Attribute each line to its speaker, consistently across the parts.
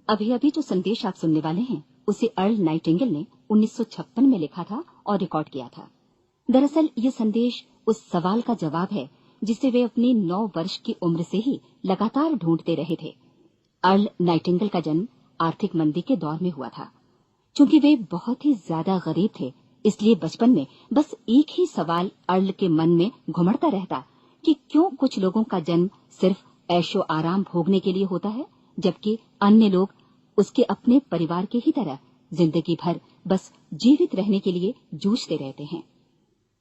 Speaker 1: अभी अभी जो संदेश आप सुनने वाले हैं उसे अर्ल नाइटिंगेल ने 1956 में लिखा था और रिकॉर्ड किया था। दरअसल ये संदेश उस सवाल का जवाब है जिसे वे अपनी 9 वर्ष की उम्र से ही लगातार ढूंढते रहे थे। अर्ल नाइटिंगेल का जन्म आर्थिक मंदी के दौर में हुआ था। चूंकि वे बहुत ही ज्यादा गरीब थे, इसलिए बचपन में बस एक ही सवाल अर्ल के मन में घुमड़ता रहता कि क्यों कुछ लोगों का जन्म सिर्फ ऐशो आराम भोगने के लिए होता है, जबकि अन्य लोग उसके अपने परिवार के ही तरह जिंदगी भर बस जीवित रहने के लिए जूझते रहते हैं।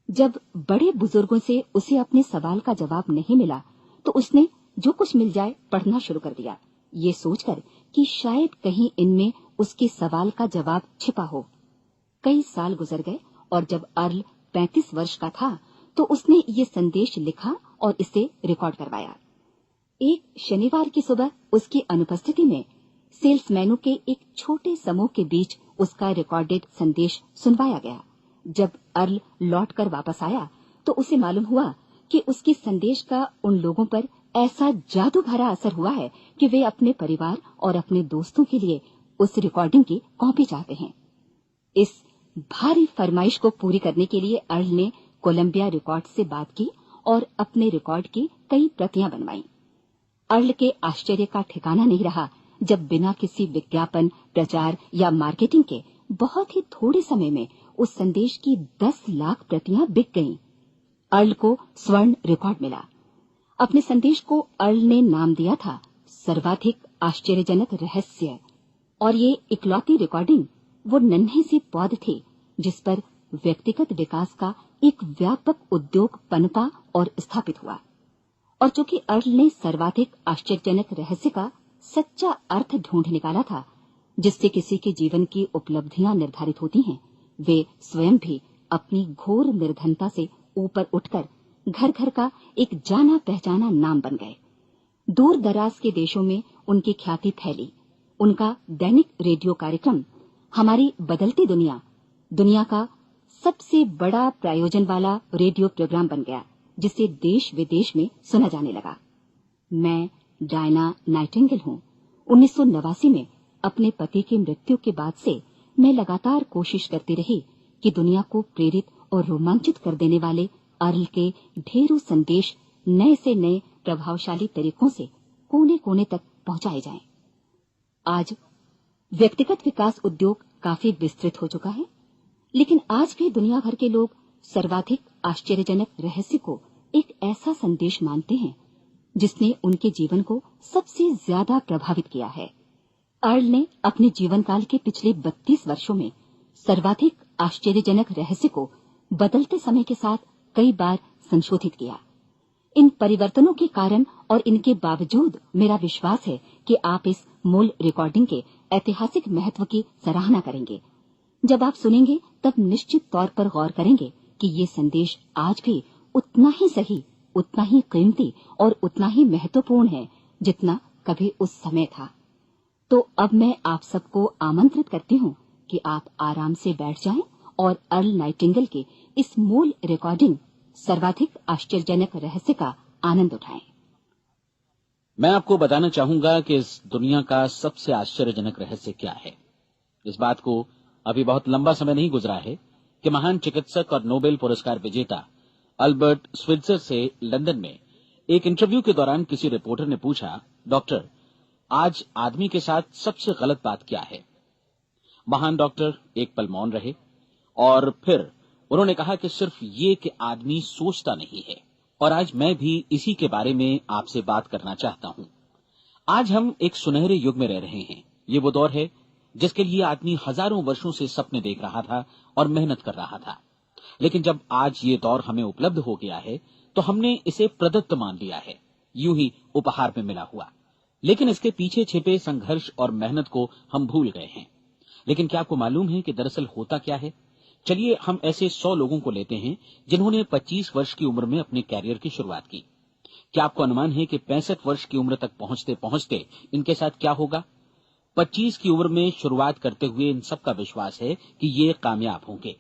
Speaker 1: जब बड़े बुजुर्गों से उसे अपने सवाल का जवाब नहीं मिला, तो उसने जो कुछ मिल जाए पढ़ना शुरू कर दिया, ये सोचकर कि शायद कहीं इनमें उसके सवाल का जवाब छिपा हो। कई साल गुजर गए और जब अर्ल 35 वर्ष का था, तो उसने ये संदेश लिखा और इसे रिकॉर्ड करवाया। एक शनिवार की सुबह उसकी अनुपस्थिति में सेल्समैनों के एक छोटे समूह के बीच उसका रिकॉर्डेड संदेश सुनवाया गया। जब अर्ल लौटकर वापस आया, तो उसे मालूम हुआ कि उसके संदेश का उन लोगों पर ऐसा जादू भरा असर हुआ है कि वे अपने परिवार और अपने दोस्तों के लिए उस रिकॉर्डिंग की कॉपी चाहते हैं। इस भारी फरमाइश को पूरी करने के लिए अर्ल ने कोलंबिया रिकॉर्ड से बात की और अपने रिकॉर्ड की कई प्रतियां बनवाई। अर्ल के आश्चर्य का ठिकाना नहीं रहा जब बिना किसी विज्ञापन, प्रचार या मार्केटिंग के बहुत ही थोड़े समय में उस संदेश की 10 लाख प्रतियां बिक गईं। अर्ल को स्वर्ण रिकॉर्ड मिला। अपने संदेश को अर्ल ने नाम दिया था सर्वाधिक आश्चर्यजनक रहस्य, और ये इकलौती रिकॉर्डिंग वो नन्ही सी पौध थी जिस पर व्यक्तिगत विकास का एक व्यापक उद्योग पनपा और स्थापित हुआ। और चूंकि अर्ल ने सर्वाधिक आश्चर्यजनक रहस्य का सच्चा अर्थ ढूंढ निकाला था, जिससे किसी के जीवन की उपलब्धियां निर्धारित होती हैं, वे स्वयं भी अपनी घोर निर्धनता से ऊपर उठकर घर घर का एक जाना पहचाना नाम बन गए। दूर दराज के देशों में उनकी ख्याति फैली। उनका दैनिक रेडियो कार्यक्रम हमारी बदलती दुनिया का सबसे बड़ा प्रायोजन वाला रेडियो प्रोग्राम बन गया, जिसे देश विदेश में सुना जाने लगा। मैं डायना नाइटिंगेल हूँ। 1989 में अपने पति की मृत्यु के बाद से मैं लगातार कोशिश करती रही कि दुनिया को प्रेरित और रोमांचित कर देने वाले अर्ल के ढेरों संदेश नए से नए प्रभावशाली तरीकों से कोने कोने तक पहुंचाए जाएं। आज व्यक्तिगत विकास उद्योग काफी विस्तृत हो चुका है, लेकिन आज भी दुनिया भर के लोग सर्वाधिक आश्चर्यजनक रहस्य को एक ऐसा संदेश मानते हैं जिसने उनके जीवन को सबसे ज्यादा प्रभावित किया है। अर्ल ने अपने जीवन काल के पिछले 32 वर्षों में सर्वाधिक आश्चर्यजनक रहस्य को बदलते समय के साथ कई बार संशोधित किया। इन परिवर्तनों के कारण और इनके बावजूद मेरा विश्वास है कि आप इस मूल रिकॉर्डिंग के ऐतिहासिक महत्व की सराहना करेंगे। जब आप सुनेंगे तब निश्चित तौर पर गौर करेंगे कि ये संदेश आज भी उतना ही सही, उतना ही कीमती और उतना ही महत्वपूर्ण है जितना कभी उस समय था। तो अब मैं आप सबको आमंत्रित करती हूँ कि आप आराम से बैठ जाएं और अर्ल नाइटिंगेल के इस मूल रिकॉर्डिंग सर्वाधिक आश्चर्यजनक रहस्य का आनंद उठाएं।
Speaker 2: मैं आपको बताना चाहूंगा कि इस दुनिया का सबसे आश्चर्यजनक रहस्य क्या है। इस बात को अभी बहुत लंबा समय नहीं गुजरा है कि महान चिकित्सक और नोबेल पुरस्कार विजेता अल्बर्ट स्विट्जर से लंदन में एक इंटरव्यू के दौरान किसी रिपोर्टर ने पूछा, डॉक्टर, आज आदमी के साथ सबसे गलत बात क्या है? महान डॉक्टर एक पल मौन रहे और फिर उन्होंने कहा कि सिर्फ ये कि आदमी सोचता नहीं है। और आज मैं भी इसी के बारे में आपसे बात करना चाहता हूं। आज हम एक सुनहरे युग में रह रहे हैं। ये वो दौर है जिसके लिए आदमी हजारों वर्षों से सपने देख रहा था और मेहनत कर रहा था। लेकिन जब आज ये दौर हमें उपलब्ध हो गया है तो हमने इसे प्रदत्त मान लिया है, यूं ही उपहार में मिला हुआ। लेकिन इसके पीछे छिपे संघर्ष और मेहनत को हम भूल गए हैं। लेकिन क्या आपको मालूम है कि दरअसल होता क्या है? चलिए हम ऐसे 100 लोगों को लेते हैं जिन्होंने 25 वर्ष की उम्र में अपने कैरियर की शुरुआत की। क्या आपको अनुमान है कि 65 वर्ष की उम्र तक पहुंचते पहुंचते इनके साथ क्या होगा? 25 की उम्र में शुरुआत करते हुए इन सबका विश्वास है कि ये कामयाब होंगे।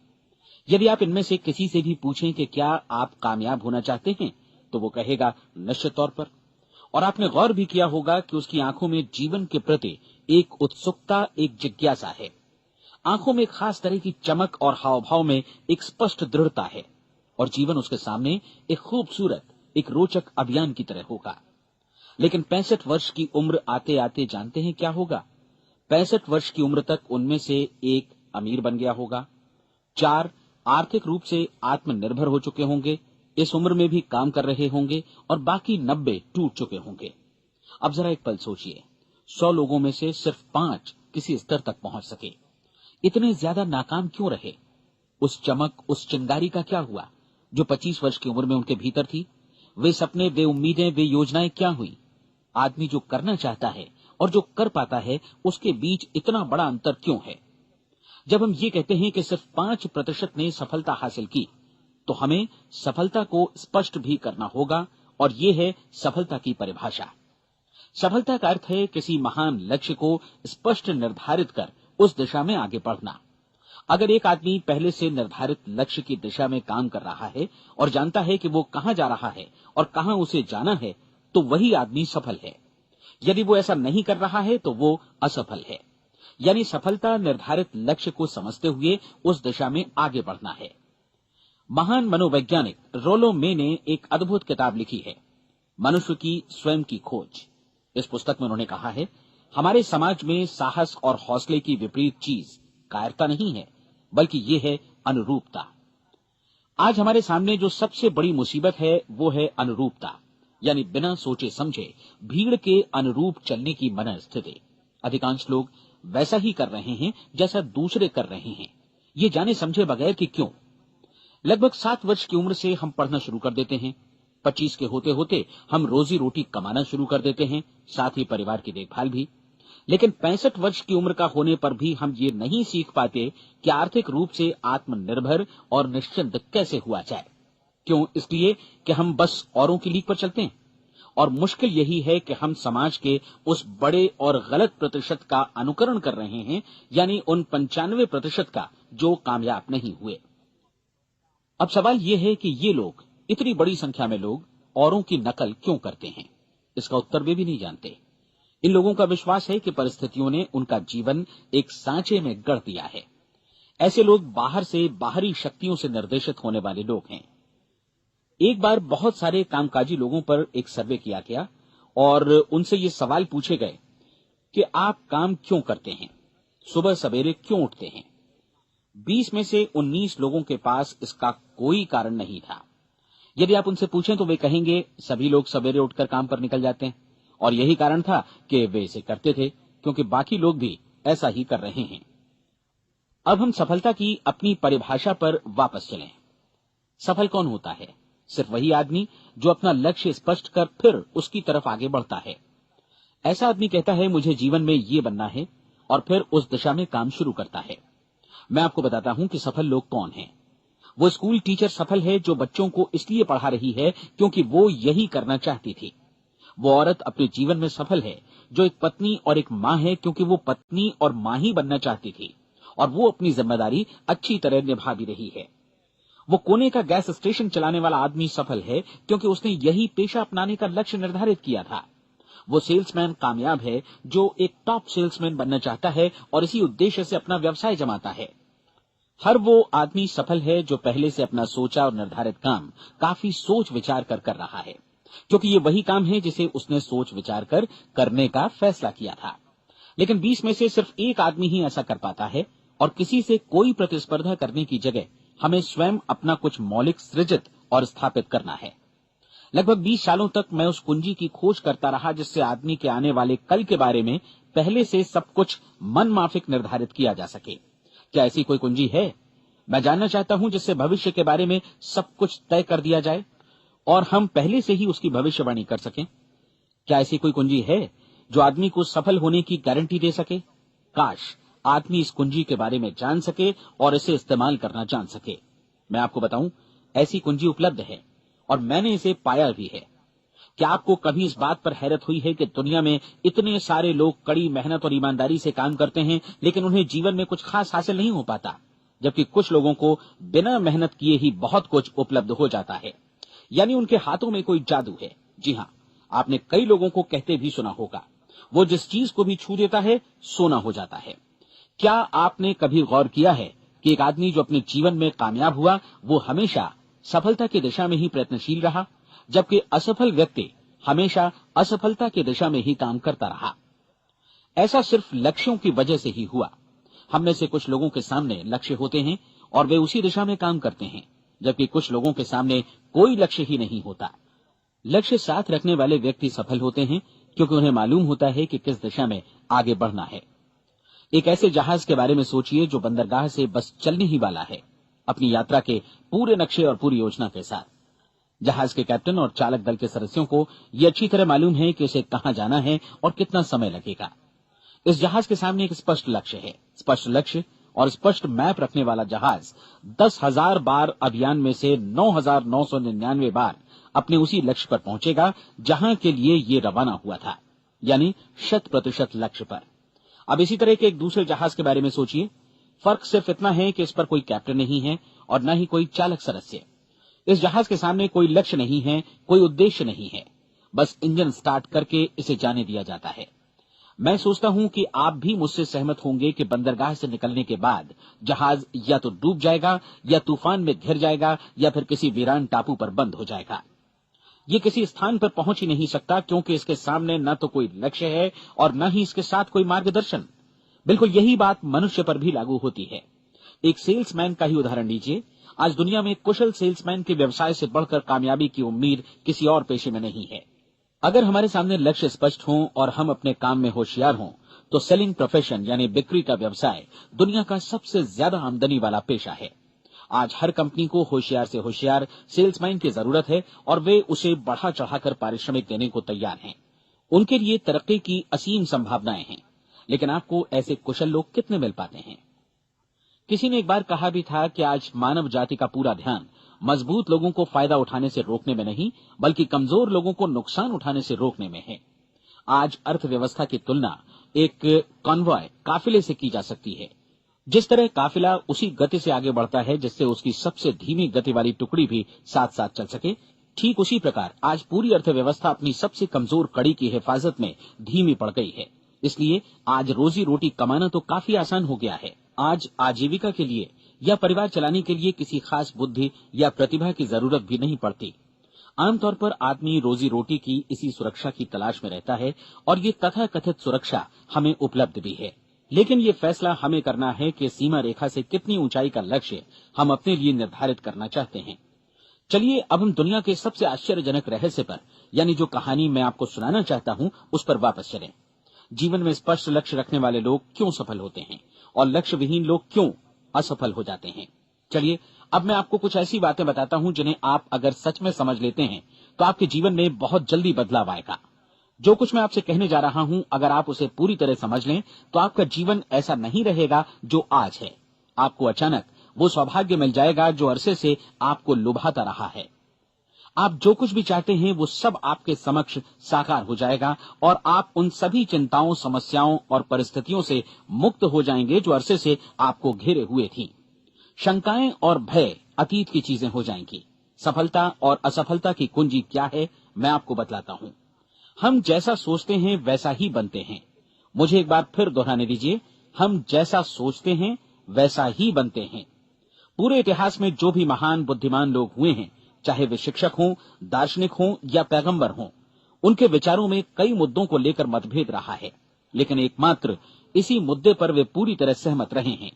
Speaker 2: यदि आप इनमें से किसी से भी पूछें कि क्या आप कामयाब होना चाहते हैं, तो वो कहेगा निश्चित तौर पर। और आपने गौर भी किया होगा कि उसकी आंखों में जीवन के प्रति एक उत्सुकता, एक जिज्ञासा है। आंखों में एक खास तरह की चमक और हाव भाव में एक स्पष्ट दृढ़ता है, और जीवन उसके सामने एक खूबसूरत, एक रोचक अभियान की तरह होगा। लेकिन 65 वर्ष की उम्र आते आते जानते हैं क्या होगा? 65 वर्ष की उम्र तक उनमें से एक अमीर बन गया होगा, 4 आर्थिक रूप से आत्मनिर्भर हो चुके होंगे, इस उम्र में भी काम कर रहे होंगे, और बाकी 90 टूट चुके होंगे। अब जरा एक पल सोचिए, 100 लोगों में से सिर्फ 5 किसी स्तर तक पहुंच सके। इतने ज्यादा नाकाम क्यों रहे? उस चमक, उस चिंगारी का क्या हुआ जो 25 वर्ष की उम्र में उनके भीतर थी? वे सपने, वे उम्मीदें, वे योजनाएं क्या हुई? आदमी जो करना चाहता है और जो कर पाता है, उसके बीच इतना बड़ा अंतर क्यों है? जब हम ये कहते हैं कि सिर्फ 5% ने सफलता हासिल की, तो हमें सफलता को स्पष्ट भी करना होगा, और ये है सफलता की परिभाषा। सफलता का अर्थ है किसी महान लक्ष्य को स्पष्ट निर्धारित कर उस दिशा में आगे बढ़ना। अगर एक आदमी पहले से निर्धारित लक्ष्य की दिशा में काम कर रहा है और जानता है कि वो कहां जा रहा है और कहां उसे जाना है, तो वही आदमी सफल है। यदि वो ऐसा नहीं कर रहा है तो वो असफल है। यानी सफलता निर्धारित लक्ष्य को समझते हुए उस दिशा में आगे बढ़ना है। महान मनोवैज्ञानिक रोलो मे ने एक अद्भुत किताब लिखी है, मनुष्य की स्वयं की खोज। इस पुस्तक में उन्होंने कहा है, हमारे समाज में साहस और हौसले की विपरीत चीज कायरता नहीं है, बल्कि ये है अनुरूपता। आज हमारे सामने जो सबसे बड़ी मुसीबत है वो है अनुरूपता, यानी बिना सोचे समझे भीड़ के अनुरूप चलने की मनस्थिति। अधिकांश लोग वैसा ही कर रहे हैं जैसा दूसरे कर रहे हैं, ये जाने समझे बगैर कि क्यों। लगभग 7 वर्ष की उम्र से हम पढ़ना शुरू कर देते हैं, 25 के होते होते हम रोजी रोटी कमाना शुरू कर देते हैं, साथ ही परिवार की देखभाल भी। लेकिन 65 वर्ष की उम्र का होने पर भी हम ये नहीं सीख पाते कि आर्थिक रूप से आत्मनिर्भर और निश्चिंत कैसे हुआ जाए। क्यों? इसलिए कि हम बस औरों की लीक पर चलते हैं। और मुश्किल यही है कि हम समाज के उस बड़े और गलत प्रतिशत का अनुकरण कर रहे हैं, यानी उन 95% का जो कामयाब नहीं हुए। अब सवाल यह है कि ये लोग, इतनी बड़ी संख्या में लोग, औरों की नकल क्यों करते हैं? इसका उत्तर वे भी नहीं जानते। इन लोगों का विश्वास है कि परिस्थितियों ने उनका जीवन एक सांचे में गढ़ दिया है। ऐसे लोग बाहर से, बाहरी शक्तियों से निर्देशित होने वाले लोग हैं। एक बार बहुत सारे कामकाजी लोगों पर एक सर्वे किया गया और उनसे ये सवाल पूछे गए कि आप काम क्यों करते हैं, सुबह सवेरे क्यों उठते हैं? 20 में से 19 लोगों के पास इसका कोई कारण नहीं था। यदि आप उनसे पूछें तो वे कहेंगे सभी लोग सवेरे उठकर काम पर निकल जाते हैं, और यही कारण था कि वे इसे करते थे क्योंकि बाकी लोग भी ऐसा ही कर रहे हैं। अब हम सफलता की अपनी परिभाषा पर वापस चलें। सफल कौन होता है? सिर्फ वही आदमी जो अपना लक्ष्य स्पष्ट कर फिर उसकी तरफ आगे बढ़ता है। ऐसा आदमी कहता है मुझे जीवन में ये बनना है, और फिर उस दिशा में काम शुरू करता है। मैं आपको बताता हूं कि सफल लोग कौन हैं। वो स्कूल टीचर सफल है जो बच्चों को इसलिए पढ़ा रही है क्योंकि वो यही करना चाहती थी। वो औरत अपने जीवन में सफल है जो एक पत्नी और एक मां है क्योंकि वो पत्नी और मां ही बनना चाहती थी, और वो अपनी जिम्मेदारी अच्छी तरह निभा भी रही है। वो कोने का गैस स्टेशन चलाने वाला आदमी सफल है क्योंकि उसने यही पेशा अपनाने का लक्ष्य निर्धारित किया था। वो सेल्समैन कामयाब है जो एक टॉप सेल्समैन बनना चाहता है और इसी उद्देश्य से अपना व्यवसाय जमाता है। हर वो आदमी सफल है जो पहले से अपना सोचा और निर्धारित काम काफी सोच विचार कर रहा है, क्योंकि ये वही काम है जिसे उसने सोच विचार कर करने का फैसला किया था। लेकिन 20 में से सिर्फ एक आदमी ही ऐसा कर पाता है, और किसी से कोई प्रतिस्पर्धा करने की जगह हमें स्वयं अपना कुछ मौलिक सृजित और स्थापित करना है। लगभग 20 सालों तक मैं उस कुंजी की खोज करता रहा जिससे आदमी के आने वाले कल के बारे में पहले से सब कुछ मन माफिक निर्धारित किया जा सके। क्या ऐसी कोई कुंजी है? मैं जानना चाहता हूं जिससे भविष्य के बारे में सब कुछ तय कर दिया जाए और हम पहले से ही उसकी भविष्यवाणी कर सकें। क्या ऐसी कोई कुंजी है जो आदमी को सफल होने की गारंटी दे सके? काश आदमी इस कुंजी के बारे में जान सके और इसे इस्तेमाल करना जान सके। मैं आपको बताऊं, ऐसी कुंजी उपलब्ध है और मैंने इसे पाया भी है। क्या आपको कभी इस बात पर हैरत हुई है कि दुनिया में इतने सारे लोग कड़ी मेहनत और ईमानदारी से काम करते हैं लेकिन उन्हें जीवन में कुछ खास हासिल नहीं हो पाता, जबकि कुछ लोगों को बिना मेहनत किए ही बहुत कुछ उपलब्ध हो जाता है। यानी उनके हाथों में कोई जादू है। जी हां, आपने कई लोगों को कहते भी सुना होगा, वो जिस चीज को भी छू देता है सोना हो जाता है। क्या आपने कभी गौर किया है कि एक आदमी जो अपने जीवन में कामयाब हुआ वो हमेशा सफलता की दिशा में ही प्रयत्नशील रहा, जबकि असफल व्यक्ति हमेशा असफलता की दिशा में ही काम करता रहा। ऐसा सिर्फ लक्ष्यों की वजह से ही हुआ। हम में से कुछ लोगों के सामने लक्ष्य होते हैं और वे उसी दिशा में काम करते हैं, जबकि कुछ लोगों के सामने कोई लक्ष्य ही नहीं होता। लक्ष्य साथ रखने वाले व्यक्ति सफल होते हैं क्योंकि उन्हें मालूम होता है कि किस दिशा में आगे बढ़ना है। एक ऐसे जहाज के बारे में सोचिए जो बंदरगाह से बस चलने ही वाला है, अपनी यात्रा के पूरे नक्शे और पूरी योजना के साथ। जहाज के कैप्टन और चालक दल के सदस्यों को यह अच्छी तरह मालूम है कि उसे कहां जाना है और कितना समय लगेगा। इस जहाज के सामने एक स्पष्ट लक्ष्य है। स्पष्ट लक्ष्य और स्पष्ट मैप रखने वाला जहाज 10,000 बार अभियान में से 9,999 बार अपने उसी लक्ष्य पर पहुंचेगा जहां के लिए ये रवाना हुआ था, यानी 100% लक्ष्य पर। अब इसी तरह के एक दूसरे जहाज के बारे में सोचिए। फर्क सिर्फ इतना है कि इस पर कोई कैप्टन नहीं है और न ही कोई चालक सदस्य। इस जहाज के सामने कोई लक्ष्य नहीं है, कोई उद्देश्य नहीं है, बस इंजन स्टार्ट करके इसे जाने दिया जाता है। मैं सोचता हूं कि आप भी मुझसे सहमत होंगे कि बंदरगाह से निकलने के बाद जहाज या तो डूब जाएगा या तूफान में घिर जाएगा या फिर किसी वीरान टापू पर बंद हो जाएगा। ये किसी स्थान पर पहुंच ही नहीं सकता क्योंकि इसके सामने न तो कोई लक्ष्य है और न ही इसके साथ कोई मार्गदर्शन। बिल्कुल यही बात मनुष्य पर भी लागू होती है। एक सेल्समैन का ही उदाहरण लीजिए। आज दुनिया में कुशल सेल्समैन के व्यवसाय से बढ़कर कामयाबी की उम्मीद किसी और पेशे में नहीं है। अगर हमारे सामने लक्ष्य स्पष्ट हों और हम अपने काम में होशियार हों तो सेलिंग प्रोफेशन यानी बिक्री का व्यवसाय दुनिया का सबसे ज्यादा आमदनी वाला पेशा है। आज हर कंपनी को होशियार से होशियार सेल्समैन की जरूरत है और वे उसे बढ़ा चढ़ाकर पारिश्रमिक देने को तैयार हैं। उनके लिए तरक्की की असीम संभावनाएं हैं, लेकिन आपको ऐसे कुशल लोग कितने मिल पाते हैं? किसी ने एक बार कहा भी था कि आज मानव जाति का पूरा ध्यान मजबूत लोगों को फायदा उठाने से रोकने में नहीं, बल्कि कमजोर लोगों को नुकसान उठाने से रोकने में है। आज अर्थव्यवस्था की तुलना एक कॉन्वॉय काफिले से की जा सकती है। जिस तरह काफिला उसी गति से आगे बढ़ता है जिससे उसकी सबसे धीमी गति वाली टुकड़ी भी साथ साथ चल सके, ठीक उसी प्रकार आज पूरी अर्थव्यवस्था अपनी सबसे कमजोर कड़ी की हिफाजत में धीमी पड़ गई है। इसलिए आज रोजी रोटी कमाना तो काफी आसान हो गया है। आज आजीविका के लिए या परिवार चलाने के लिए किसी खास बुद्धि या प्रतिभा की जरूरत भी नहीं पड़ती। आमतौर पर आदमी रोजी रोटी की इसी सुरक्षा की तलाश में रहता है और ये तथाकथित सुरक्षा हमें उपलब्ध भी है। लेकिन ये फैसला हमें करना है कि सीमा रेखा से कितनी ऊंचाई का लक्ष्य हम अपने लिए निर्धारित करना चाहते हैं। चलिए अब हम दुनिया के सबसे आश्चर्यजनक रहस्य पर, यानी जो कहानी मैं आपको सुनाना चाहता हूं, उस पर वापस चलें। जीवन में स्पष्ट लक्ष्य रखने वाले लोग क्यों सफल होते हैं और लक्ष्य विहीन लोग क्यों असफल हो जाते हैं? चलिए अब मैं आपको कुछ ऐसी बातें बताता हूं जिन्हें आप अगर सच में समझ लेते हैं तो आपके जीवन में बहुत जल्दी बदलाव आएगा। जो कुछ मैं आपसे कहने जा रहा हूं, अगर आप उसे पूरी तरह समझ लें तो आपका जीवन ऐसा नहीं रहेगा जो आज है। आपको अचानक वो सौभाग्य मिल जाएगा जो अरसे से आपको लुभाता रहा है। आप जो कुछ भी चाहते हैं वो सब आपके समक्ष साकार हो जाएगा और आप उन सभी चिंताओं, समस्याओं और परिस्थितियों से मुक्त हो जाएंगे जो अरसे से आपको घेरे हुए थी। शंकाएं और भय अतीत की चीजें हो जाएंगी। सफलता और असफलता की कुंजी क्या है, मैं आपको बतलाता हूं। हम जैसा सोचते हैं वैसा ही बनते हैं। मुझे एक बार फिर दोहराने दीजिए, हम जैसा सोचते हैं वैसा ही बनते हैं। पूरे इतिहास में जो भी महान बुद्धिमान लोग हुए हैं, चाहे वे शिक्षक हों, दार्शनिक हों या पैगंबर हों, उनके विचारों में कई मुद्दों को लेकर मतभेद रहा है, लेकिन एकमात्र इसी मुद्दे पर वे पूरी तरह सहमत रहे हैं।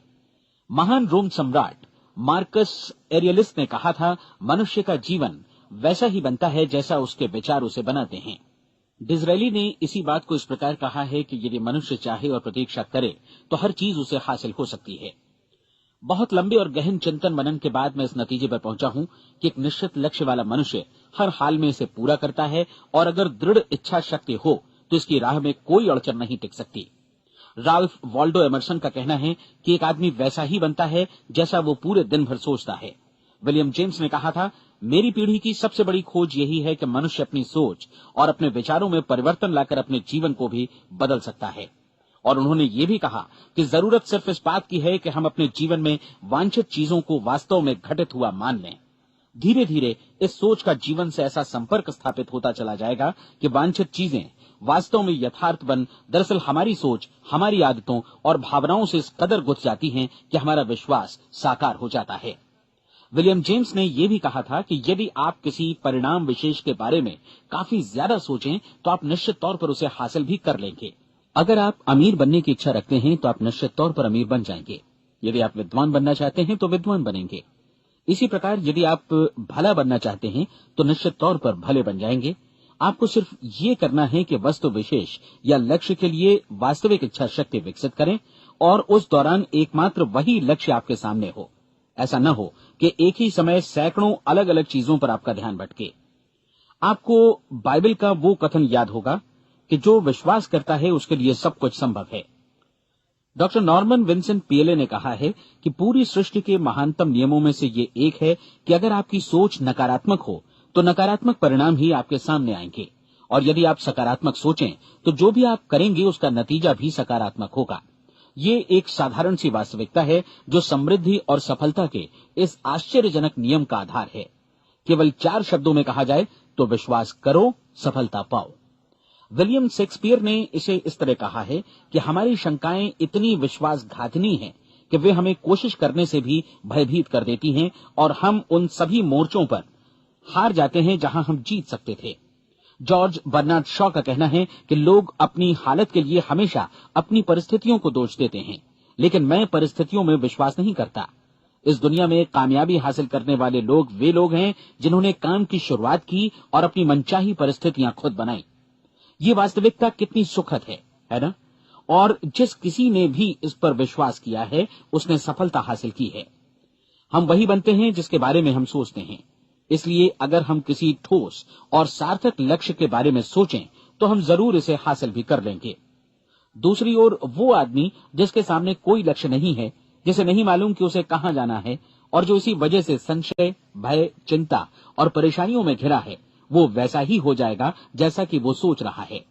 Speaker 2: महान रोम सम्राट मार्कस एरियलिस ने कहा था, मनुष्य का जीवन वैसा ही बनता है जैसा उसके विचार उसे बनाते हैं। डिज़रायली ने इसी बात को इस प्रकार कहा है कि यदि मनुष्य चाहे और प्रतीक्षा करे तो हर चीज उसे हासिल हो सकती है। बहुत लंबे और गहन चिंतन मनन के बाद मैं इस नतीजे पर पहुंचा हूं कि एक निश्चित लक्ष्य वाला मनुष्य हर हाल में इसे पूरा करता है और अगर दृढ़ इच्छा शक्ति हो तो इसकी राह में कोई अड़चन नहीं टिक सकती। राल्फ वॉल्डो एमर्सन का कहना है कि एक आदमी वैसा ही बनता है जैसा वो पूरे दिन भर सोचता है। विलियम जेम्स ने कहा था, मेरी पीढ़ी की सबसे बड़ी खोज यही है कि मनुष्य अपनी सोच और अपने विचारों में परिवर्तन लाकर अपने जीवन को भी बदल सकता है। और उन्होंने ये भी कहा कि जरूरत सिर्फ इस बात की है कि हम अपने जीवन में वांछित चीजों को वास्तव में घटित हुआ मान लें। धीरे धीरे इस सोच का जीवन से ऐसा संपर्क स्थापित होता चला जाएगा कि वांछित चीजें वास्तव में यथार्थ बन दरअसल हमारी सोच, हमारी आदतों और भावनाओं से इस कदर गुथ जाती हैं कि हमारा विश्वास साकार हो जाता है। विलियम जेम्स ने यह भी कहा था कि यदि आप किसी परिणाम विशेष के बारे में काफी ज्यादा सोचें तो आप निश्चित तौर पर उसे हासिल भी कर लेंगे। अगर आप अमीर बनने की इच्छा रखते हैं तो आप निश्चित तौर पर अमीर बन जाएंगे। यदि आप विद्वान बनना चाहते हैं तो विद्वान बनेंगे। इसी प्रकार यदि आप भला बनना चाहते हैं तो निश्चित तौर पर भले बन जाएंगे। आपको सिर्फ ये करना है कि वस्तु विशेष या लक्ष्य के लिए वास्तविक इच्छा शक्ति विकसित करें और उस दौरान एकमात्र वही लक्ष्य आपके सामने हो। ऐसा न हो कि एक ही समय सैकड़ों अलग अलग चीजों पर आपका ध्यान भटके। आपको बाइबल का वो कथन याद होगा कि जो विश्वास करता है उसके लिए सब कुछ संभव है। डॉक्टर नॉर्मन विंसेंट पीएले ने कहा है कि पूरी सृष्टि के महानतम नियमों में से ये एक है कि अगर आपकी सोच नकारात्मक हो तो नकारात्मक परिणाम ही आपके सामने आएंगे, और यदि आप सकारात्मक सोचें तो जो भी आप करेंगे उसका नतीजा भी सकारात्मक होगा। ये एक साधारण सी वास्तविकता है जो समृद्धि और सफलता के इस आश्चर्यजनक नियम का आधार है। केवल 4 शब्दों में कहा जाए तो विश्वास करो, सफलता पाओ। विलियम शेक्सपियर ने इसे इस तरह कहा है कि हमारी शंकाएं इतनी विश्वासघातनी हैं कि वे हमें कोशिश करने से भी भयभीत कर देती हैं और हम उन सभी मोर्चों पर हार जाते हैं जहां हम जीत सकते थे। जॉर्ज बर्नार्ड शॉ का कहना है कि लोग अपनी हालत के लिए हमेशा अपनी परिस्थितियों को दोष देते हैं, लेकिन मैं परिस्थितियों में विश्वास नहीं करता। इस दुनिया में कामयाबी हासिल करने वाले लोग वे लोग हैं जिन्होंने काम की शुरुआत की और अपनी मनचाही परिस्थितियां खुद बनाई। ये वास्तविकता कितनी सुखद है ना? और जिस किसी ने भी इस पर विश्वास किया है उसने सफलता हासिल की है। हम वही बनते हैं जिसके बारे में हम सोचते हैं। इसलिए अगर हम किसी ठोस और सार्थक लक्ष्य के बारे में सोचें तो हम जरूर इसे हासिल भी कर लेंगे। दूसरी ओर वो आदमी जिसके सामने कोई लक्ष्य नहीं है, जिसे नहीं मालूम कि उसे कहां जाना है और जो इसी वजह से संशय, भय, चिंता और परेशानियों में घिरा है, वो वैसा ही हो जाएगा जैसा कि वो सोच रहा है।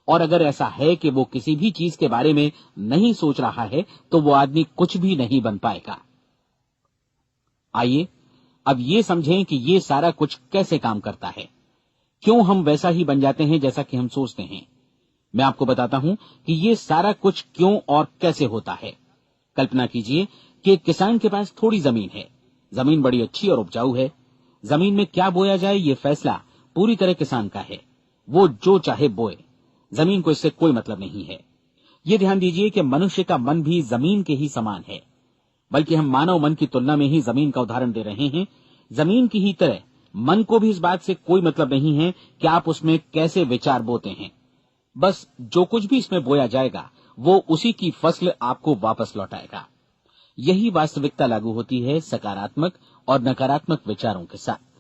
Speaker 2: और अगर ऐसा है कि वो किसी भी चीज के बारे में नहीं सोच रहा है तो वो आदमी कुछ भी नहीं बन पाएगा। आइए अब ये समझें कि ये सारा कुछ कैसे काम करता है, क्यों हम वैसा ही बन जाते हैं जैसा कि हम सोचते हैं। मैं आपको बताता हूं कि ये सारा कुछ क्यों और कैसे होता है। कल्पना कीजिए कि एक किसान के पास थोड़ी जमीन है। जमीन बड़ी अच्छी और उपजाऊ है। जमीन में क्या बोया जाए ये फैसला पूरी तरह किसान का है। वो जो चाहे बोए, जमीन को इससे कोई मतलब नहीं है। ये ध्यान दीजिए कि मनुष्य का मन भी जमीन के ही समान है, बल्कि हम मानव मन की तुलना में ही जमीन का उदाहरण दे रहे हैं। जमीन की ही तरह मन को भी इस बात से कोई मतलब नहीं है कि आप उसमें कैसे विचार बोते हैं। बस जो कुछ भी इसमें बोया जाएगा वो उसी की फसल आपको वापस लौटाएगा। यही वास्तविकता लागू होती है सकारात्मक और नकारात्मक विचारों के साथ।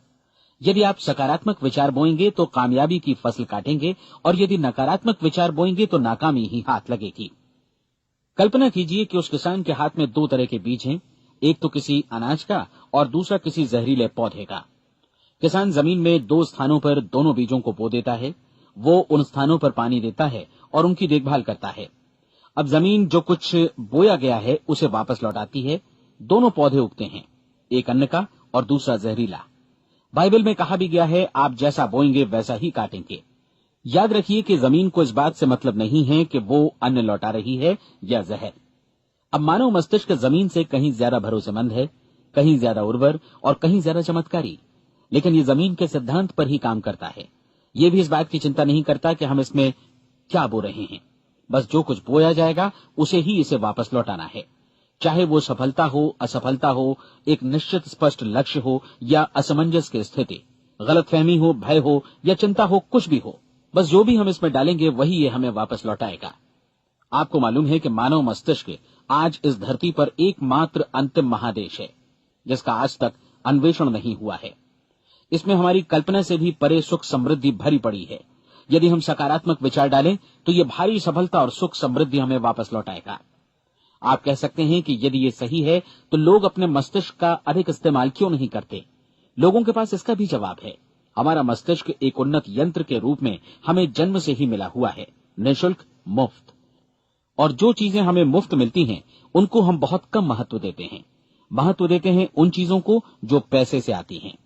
Speaker 2: यदि आप सकारात्मक विचार बोएंगे तो कामयाबी की फसल काटेंगे, और यदि नकारात्मक विचार बोएंगे तो नाकामी ही हाथ लगेगी। कल्पना कीजिए कि उस किसान के हाथ में 2 तरह के बीज हैं, एक तो किसी अनाज का और दूसरा किसी जहरीले पौधे का। किसान जमीन में 2 स्थानों पर दोनों बीजों को बो देता है। वो उन स्थानों पर पानी देता है और उनकी देखभाल करता है। अब जमीन जो कुछ बोया गया है उसे वापस लौटाती है। दोनों पौधे उगते हैं, एक अन्न का और दूसरा जहरीला। बाइबल में कहा भी गया है, आप जैसा बोएंगे वैसा ही काटेंगे। याद रखिए कि जमीन को इस बात से मतलब नहीं है कि वो अन्न लौटा रही है या जहर। अब मानव मस्तिष्क जमीन से कहीं ज्यादा भरोसेमंद है, कहीं ज्यादा उर्वर और कहीं ज्यादा चमत्कारी, लेकिन ये जमीन के सिद्धांत पर ही काम करता है। ये भी इस बात की चिंता नहीं करता कि हम इसमें क्या बो रहे हैं। बस जो कुछ बोया जाएगा उसे ही इसे वापस लौटाना है, चाहे वो सफलता हो, असफलता हो, एक निश्चित स्पष्ट लक्ष्य हो या असमंजस की स्थिति, गलतफहमी हो, भय हो या चिंता हो, कुछ भी हो, बस जो भी हम इसमें डालेंगे वही ये हमें वापस लौटाएगा। आपको मालूम है कि मानव मस्तिष्क आज इस धरती पर एकमात्र अंतिम महादेश है जिसका आज तक अन्वेषण नहीं हुआ है। इसमें हमारी कल्पना से भी परे सुख समृद्धि भरी पड़ी है। यदि हम सकारात्मक विचार डालें तो ये भारी सफलता और सुख समृद्धि हमें वापस लौटाएगा। आप कह सकते हैं कि यदि ये सही है तो लोग अपने मस्तिष्क का अधिक इस्तेमाल क्यों नहीं करते? लोगों के पास इसका भी जवाब है। हमारा मस्तिष्क एक उन्नत यंत्र के रूप में हमें जन्म से ही मिला हुआ है, निःशुल्क, मुफ्त। और जो चीजें हमें मुफ्त मिलती हैं उनको हम बहुत कम महत्व देते हैं। महत्व देते हैं उन चीजों को जो पैसे से आती हैं।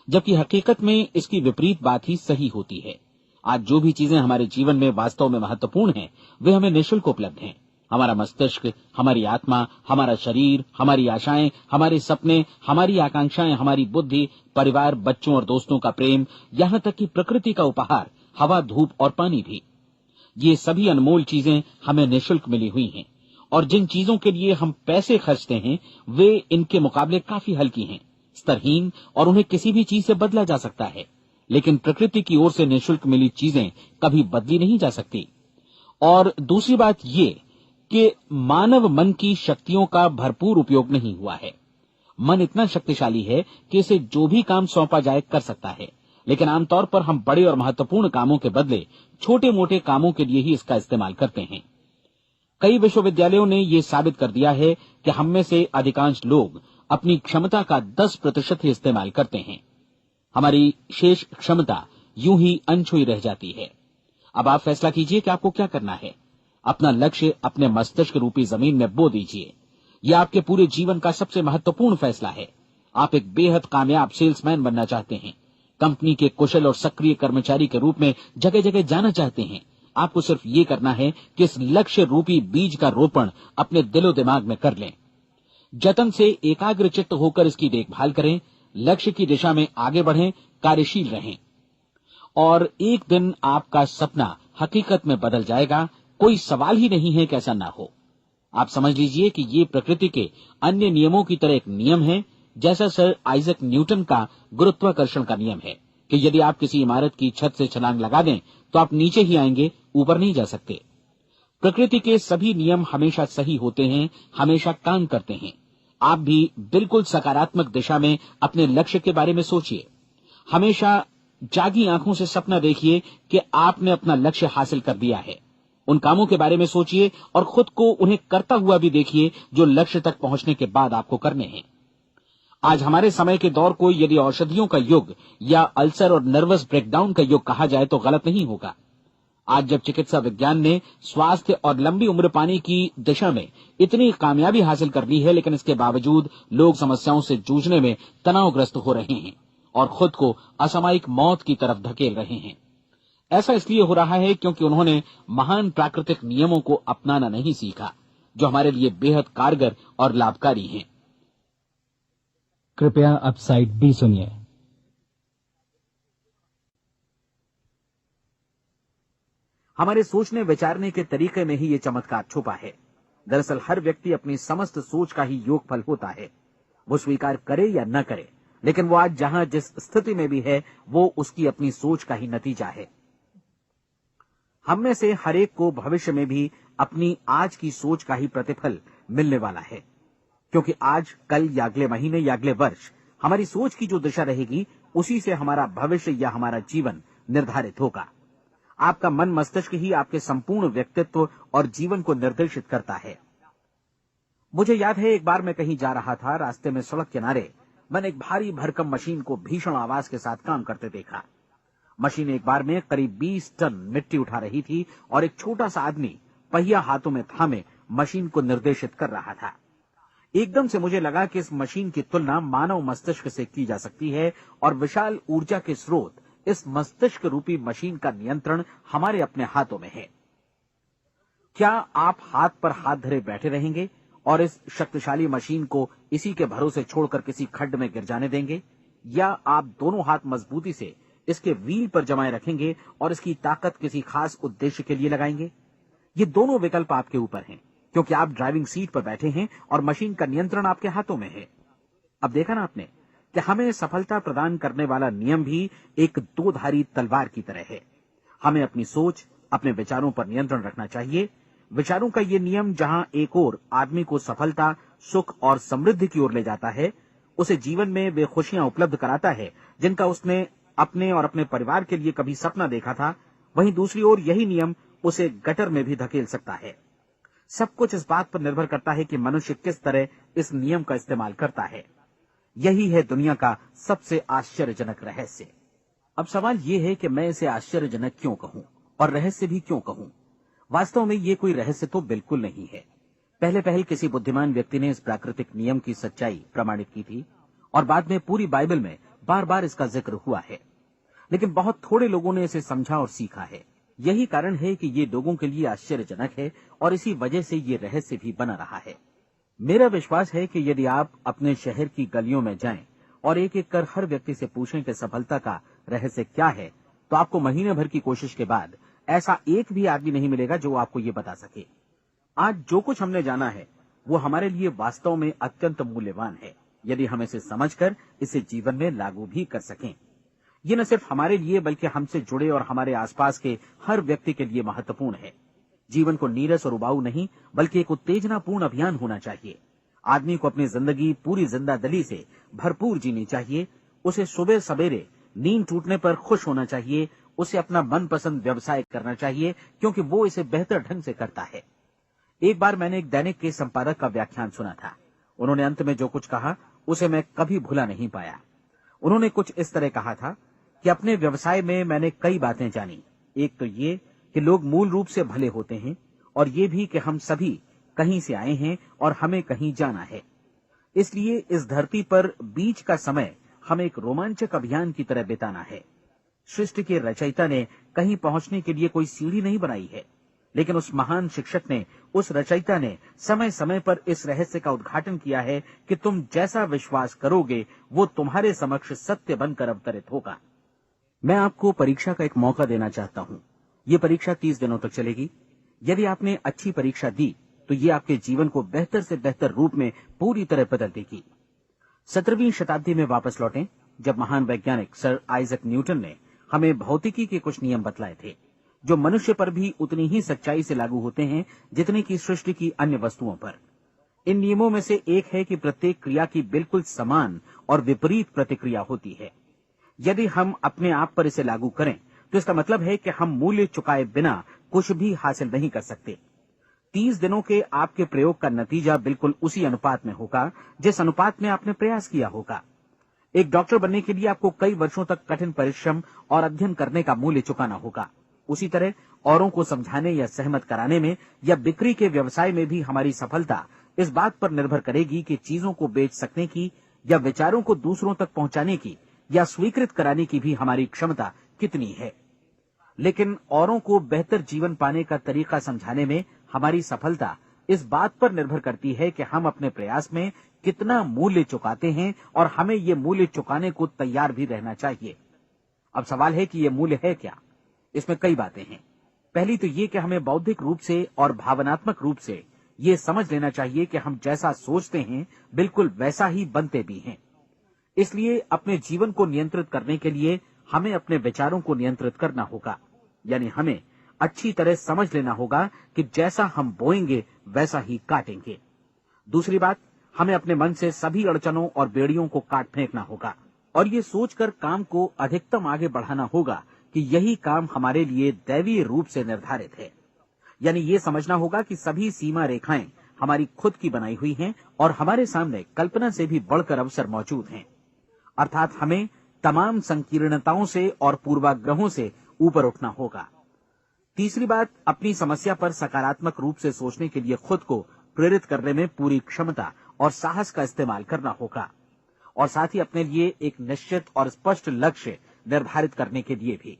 Speaker 2: जबकि हकीकत में इसकी विपरीत बात ही सही होती है। आज जो भी चीजें हमारे जीवन में वास्तव में महत्वपूर्ण हैं, वे हमें निःशुल्क उपलब्ध हैं। हमारा मस्तिष्क, हमारी आत्मा, हमारा शरीर, हमारी आशाएं, हमारे सपने, हमारी आकांक्षाएं, हमारी बुद्धि, परिवार, बच्चों और दोस्तों का प्रेम, यहाँ तक कि प्रकृति का उपहार, हवा, धूप और पानी भी, ये सभी अनमोल चीजें हमें निःशुल्क मिली हुई हैं। और जिन चीजों के लिए हम पैसे खर्चते हैं, वे इनके मुकाबले काफी हल्की हैं, स्तरहीन, और उन्हें किसी भी चीज से बदला जा सकता है। लेकिन प्रकृति की ओर से निःशुल्क मिली चीजें कभी बदली नहीं जा सकती। और दूसरी बात ये कि मानव मन की शक्तियों का भरपूर उपयोग नहीं हुआ है। मन इतना शक्तिशाली है कि इसे जो भी काम सौंपा जाए कर सकता है, लेकिन आमतौर पर हम बड़े और महत्वपूर्ण कामों के बदले छोटे मोटे कामों के लिए ही इसका इस्तेमाल करते हैं। कई विश्वविद्यालयों ने यह साबित कर दिया है कि हम में से अधिकांश लोग अपनी क्षमता का 10% ही इस्तेमाल करते हैं। हमारी शेष क्षमता यूं ही अनछुई रह जाती है। अब आप फैसला कीजिए कि आपको क्या करना है। अपना लक्ष्य अपने मस्तिष्क रूपी जमीन में बो दीजिए। यह आपके पूरे जीवन का सबसे महत्वपूर्ण फैसला है। आप एक बेहद कामयाब सेल्समैन बनना चाहते हैं, कंपनी के कुशल और सक्रिय कर्मचारी के रूप में जगह जगह जाना चाहते हैं। आपको सिर्फ ये करना है कि इस लक्ष्य रूपी बीज का रोपण अपने दिलो दिमाग में कर लें। जतन से एकाग्रचित्त होकर इसकी देखभाल करें, लक्ष्य की दिशा में आगे बढ़ें, कार्यशील रहें, और एक दिन आपका सपना हकीकत में बदल जाएगा। कोई सवाल ही नहीं है कि ऐसा ना हो। आप समझ लीजिए कि ये प्रकृति के अन्य नियमों की तरह एक नियम है, जैसा सर आइजक न्यूटन का गुरुत्वाकर्षण का नियम है कि यदि आप किसी इमारत की छत से छलांग लगा दें तो आप नीचे ही आएंगे, ऊपर नहीं जा सकते। प्रकृति के सभी नियम हमेशा सही होते हैं, हमेशा काम करते हैं। आप भी बिल्कुल सकारात्मक दिशा में अपने लक्ष्य के बारे में सोचिए। हमेशा जागी आंखों से सपना देखिए कि आपने अपना लक्ष्य हासिल कर दिया है। उन कामों के बारे में सोचिए और खुद को उन्हें करता हुआ भी देखिए जो लक्ष्य तक पहुंचने के बाद आपको करने हैं। आज हमारे समय के दौर को यदि औषधियों का युग या अल्सर और नर्वस ब्रेकडाउन का युग कहा जाए तो गलत नहीं होगा। आज जब चिकित्सा विज्ञान ने स्वास्थ्य और लंबी उम्र पाने की दिशा में इतनी कामयाबी हासिल कर ली है, लेकिन इसके बावजूद लोग समस्याओं से जूझने में तनावग्रस्त हो रहे हैं और खुद को असामयिक मौत की तरफ धकेल रहे हैं। ऐसा इसलिए हो रहा है क्योंकि उन्होंने महान प्राकृतिक नियमों को अपनाना नहीं सीखा, जो हमारे लिए बेहद कारगर और लाभकारी हैं।
Speaker 3: कृपया अब साइड बी सुनिए।
Speaker 2: हमारे सोचने विचारने के तरीके में ही ये चमत्कार छुपा है। दरअसल हर व्यक्ति अपनी समस्त सोच का ही योगफल होता है। वो स्वीकार करे या न करे, लेकिन वो आज जहां जिस स्थिति में भी है, वो उसकी अपनी सोच का ही नतीजा है। हम में से हर एक को भविष्य में भी अपनी आज की सोच का ही प्रतिफल मिलने वाला है, क्योंकि आज, कल या अगले महीने या अगले वर्ष हमारी सोच की जो दिशा रहेगी, उसी से हमारा भविष्य या हमारा जीवन निर्धारित होगा। आपका मन मस्तिष्क ही आपके संपूर्ण व्यक्तित्व और जीवन को निर्देशित करता है। मुझे याद है, एक बार मैं कहीं जा रहा था, रास्ते में सड़क किनारे मैंने एक भारी भरकम मशीन को भीषण आवाज के साथ काम करते देखा। मशीन एक बार में करीब 20 टन मिट्टी उठा रही थी और एक छोटा सा आदमी पहिया हाथों में थामे मशीन को निर्देशित कर रहा था। एकदम से मुझे लगा कि इस मशीन की तुलना मानव मस्तिष्क से की जा सकती है और विशाल ऊर्जा के स्रोत इस मस्तिष्क रूपी मशीन का नियंत्रण हमारे अपने हाथों में है। क्या आप हाथ पर हाथ धरे बैठे रहेंगे और इस शक्तिशाली मशीन को इसी के भरोसे छोड़कर किसी खड्ड में गिर जाने देंगे, या आप दोनों हाथ मजबूती से इसके व्हील पर जमाए रखेंगे और इसकी ताकत किसी खास उद्देश्य के लिए लगाएंगे? ये दोनों विकल्प आपके ऊपर हैं, क्योंकि आप ड्राइविंग सीट पर बैठे हैं और मशीन का नियंत्रण आपके हाथों में है। अब देखा ना आपने कि हमें सफलता प्रदान करने वाला नियम भी एक दोधारी तलवार की तरह है। हमें अपनी सोच, अपने विचारों पर नियंत्रण रखना चाहिए। विचारों का ये नियम जहां एक ओर आदमी को सफलता, सुख और समृद्धि की ओर ले जाता है, उसे जीवन में वे खुशियां उपलब्ध कराता है जिनका उसने अपने और अपने परिवार के लिए कभी सपना देखा था, वहीं दूसरी ओर यही नियम उसे गटर में भी धकेल सकता है। सब कुछ इस बात पर निर्भर करता है कि मनुष्य किस तरह इस नियम का इस्तेमाल करता है। यही है दुनिया का सबसे आश्चर्यजनक रहस्य। अब सवाल यह है कि मैं इसे आश्चर्यजनक क्यों कहूं और रहस्य भी क्यों कहूं। वास्तव में ये कोई रहस्य तो बिल्कुल नहीं है। पहले पहल किसी बुद्धिमान व्यक्ति ने इस प्राकृतिक नियम की सच्चाई प्रमाणित की थी और बाद में पूरी बाइबल में बार बार इसका जिक्र हुआ है, लेकिन बहुत थोड़े लोगों ने इसे समझा और सीखा है। यही कारण है कि ये लोगों के लिए आश्चर्यजनक है और इसी वजह से ये रहस्य भी बना रहा है। मेरा विश्वास है कि यदि आप अपने शहर की गलियों में जाएं और एक एक कर हर व्यक्ति से पूछें कि सफलता का रहस्य क्या है, तो आपको महीने भर की कोशिश के बाद ऐसा एक भी आदमी नहीं मिलेगा जो आपको ये बता सके। आज जो कुछ हमने जाना है वो हमारे लिए वास्तव में अत्यंत मूल्यवान है, यदि हम इसे समझकर इसे जीवन में लागू भी कर सकें। ये न सिर्फ हमारे लिए बल्कि हमसे जुड़े और हमारे आसपास के हर व्यक्ति के लिए महत्वपूर्ण है। जीवन को नीरस और उबाऊ नहीं बल्कि एक उत्तेजनापूर्ण अभियान होना चाहिए। आदमी को अपनी जिंदगी पूरी जिंदादिली से भरपूर जीनी चाहिए। उसे सुबह सवेरे नींद टूटने पर खुश होना चाहिए। उसे अपना मनपसंद व्यवसाय करना चाहिए क्योंकि वो इसे बेहतर ढंग से करता है। एक बार मैंने एक दैनिक के संपादक का व्याख्यान सुना था। उन्होंने अंत में जो कुछ कहा उसे मैं कभी भुला नहीं पाया। उन्होंने कुछ इस तरह कहा था कि अपने व्यवसाय में मैंने कई बातें जानी। एक तो ये कि लोग मूल रूप से भले होते हैं और ये भी कि हम सभी कहीं से आए हैं और हमें कहीं जाना है। इसलिए इस धरती पर बीच का समय हमें एक रोमांचक अभियान की तरह बिताना है। सृष्टि के रचयिता ने कहीं पहुंचने के लिए कोई सीढ़ी नहीं बनाई है, लेकिन उस महान शिक्षक ने, उस रचयिता ने समय समय पर इस रहस्य का उद्घाटन किया है कि तुम जैसा विश्वास करोगे वो तुम्हारे समक्ष सत्य बनकर अवतरित होगा। मैं आपको परीक्षा का एक मौका देना चाहता हूं। ये परीक्षा 30 दिनों तक चलेगी। यदि आपने अच्छी परीक्षा दी तो ये आपके जीवन को बेहतर से बेहतर रूप में पूरी तरह बदल देगी। 17वीं शताब्दी में वापस लौटें, जब महान वैज्ञानिक सर आइजक न्यूटन ने हमें भौतिकी के कुछ नियम बतलाए थे, जो मनुष्य पर भी उतनी ही सच्चाई से लागू होते हैं जितने की सृष्टि की अन्य वस्तुओं पर। इन नियमों में से एक है कि प्रत्येक क्रिया की बिल्कुल समान और विपरीत प्रतिक्रिया होती है। यदि हम अपने आप पर इसे लागू करें तो इसका मतलब है कि हम मूल्य चुकाए बिना कुछ भी हासिल नहीं कर सकते। 30 दिनों के आपके प्रयोग का नतीजा बिल्कुल उसी अनुपात में होगा जिस अनुपात में आपने प्रयास किया होगा। एक डॉक्टर बनने के लिए आपको कई वर्षों तक कठिन परिश्रम और अध्ययन करने का मूल्य चुकाना होगा। उसी तरह औरों को समझाने या सहमत कराने में या बिक्री के व्यवसाय में भी हमारी सफलता इस बात पर निर्भर करेगी कि चीजों को बेच सकने की या विचारों को दूसरों तक पहुंचाने की या स्वीकृत कराने की भी हमारी क्षमता कितनी है। लेकिन औरों को बेहतर जीवन पाने का तरीका समझाने में हमारी सफलता इस बात पर निर्भर करती है कि हम अपने प्रयास में कितना मूल्य चुकाते हैं और हमें ये मूल्य चुकाने को तैयार भी रहना चाहिए। अब सवाल है कि ये मूल्य है क्या? इसमें कई बातें हैं। पहली तो ये कि हमें बौद्धिक रूप से और भावनात्मक रूप से ये समझ लेना चाहिए कि हम जैसा सोचते हैं बिल्कुल वैसा ही बनते भी हैं। इसलिए अपने जीवन को नियंत्रित करने के लिए हमें अपने विचारों को नियंत्रित करना होगा। यानी हमें अच्छी तरह समझ लेना होगा कि जैसा हम बोएंगे वैसा ही काटेंगे। दूसरी बात, हमें अपने मन से सभी अड़चनों और बेड़ियों को काट फेंकना होगा और ये सोचकर काम को अधिकतम आगे बढ़ाना होगा कि यही काम हमारे लिए दैवीय रूप से निर्धारित है। यानी ये समझना होगा कि सभी सीमा रेखाएं हमारी खुद की बनाई हुई हैं और हमारे सामने कल्पना से भी बढ़कर अवसर मौजूद हैं। अर्थात हमें तमाम संकीर्णताओं से और पूर्वाग्रहों से ऊपर उठना होगा। तीसरी बात, अपनी समस्या पर सकारात्मक रूप से सोचने के लिए खुद को प्रेरित करने में पूरी क्षमता और साहस का इस्तेमाल करना होगा और साथ ही अपने लिए एक निश्चित और स्पष्ट लक्ष्य निर्धारित करने के लिए भी।